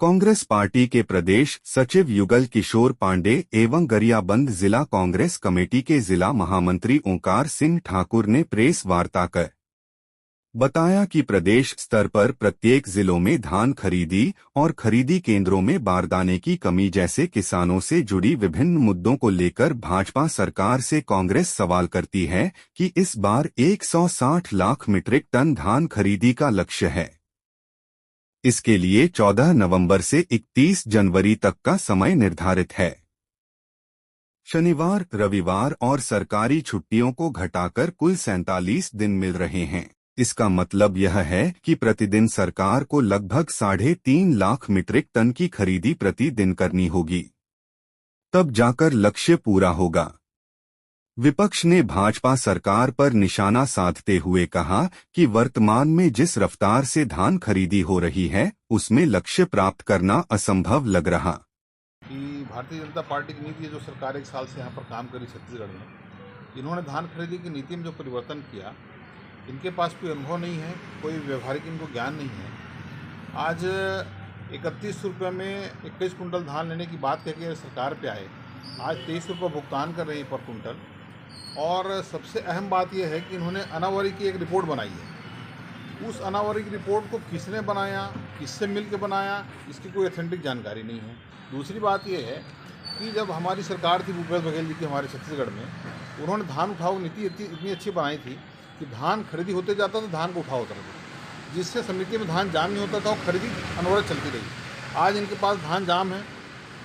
Congress party के प्रदेश सचिव युगल किशोर पांडे एवं गरियाबंद जिला कांग्रेस कमेटी के जिला महामंत्री ओंकार सिंह ठाकुर ने प्रेस वार्ता कर बताया कि प्रदेश स्तर पर प्रत्येक जिलों में धान खरीदी और खरीदी केंद्रों में बारदाने की कमी जैसे किसानों से जुड़ी विभिन्न मुद्दों को लेकर भाजपा सरकार से कांग्रेस सवाल करती है कि इस बार 160 लाख मीट्रिक टन धान खरीदी का लक्ष्य है। इसके लिए 14 नवंबर से 31 जनवरी तक का समय निर्धारित है। शनिवार, रविवार और सरकारी छुट्टियों को घटाकर कुल 47 दिन मिल रहे हैं। इसका मतलब यह है कि प्रतिदिन सरकार को लगभग 3.5 लाख मीट्रिक टन की खरीदी प्रतिदिन करनी होगी, तब जाकर लक्ष्य पूरा होगा। विपक्ष ने भाजपा सरकार पर निशाना साधते हुए कहा कि वर्तमान में जिस रफ्तार से धान खरीदी हो रही है उसमें लक्ष्य प्राप्त करना असंभव लग रहा। कि भारतीय जनता पार्टी की नीति है, जो सरकार 1 साल से यहाँ पर काम करी छत्तीसगढ़ में, इन्होंने धान खरीदी की नीति में जो परिवर्तन किया, इनके पास कोई अनुभव नहीं है, कोई व्यवहारिक इनको ज्ञान नहीं है। आज 31 रुपये में 21 कुंटल धान लेने की बात कह के सरकार पे आए, आज 23 रुपये भुगतान कर रहे हैं पर कुंटल। और सबसे अहम बात यह है कि इन्होंने अनावरी की एक रिपोर्ट बनाई है। उस अनावरी की रिपोर्ट को किसने बनाया, किससे मिल के बनाया, इसकी कोई ऑथेंटिक जानकारी नहीं है। दूसरी बात यह है कि जब हमारी सरकार थी भूपेश बघेल जी की हमारे छत्तीसगढ़ में, उन्होंने धान उठाओ नीति इतनी अच्छी बनाई थी कि धान खरीदी होते जाता तो धान को उठाओ होता था, जिससे समिति में धान जाम नहीं होता था और खरीदी अनवरत चलती रही। आज इनके पास धान जाम है,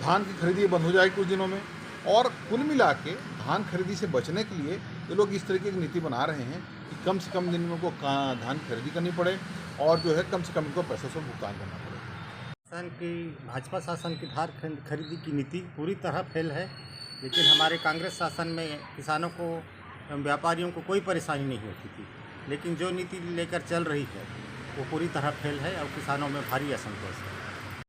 धान की खरीदी बंद हो जाएगी कुछ दिनों में। और कुल मिला के धान खरीदी से बचने के लिए ये लोग इस तरीके की नीति बना रहे हैं कि कम से कम दिन में उनको धान खरीदी करनी पड़े और जो है कम से कम इनको पैसों से भुगतान करना पड़े। शासन की भाजपा शासन की धान खरीदी की नीति पूरी तरह फेल है, लेकिन हमारे कांग्रेस शासन में किसानों को व्यापारियों को कोई परेशानी नहीं होती थी, लेकिन जो नीति लेकर चल रही है वो पूरी तरह फेल है और किसानों में भारी असंतोष है।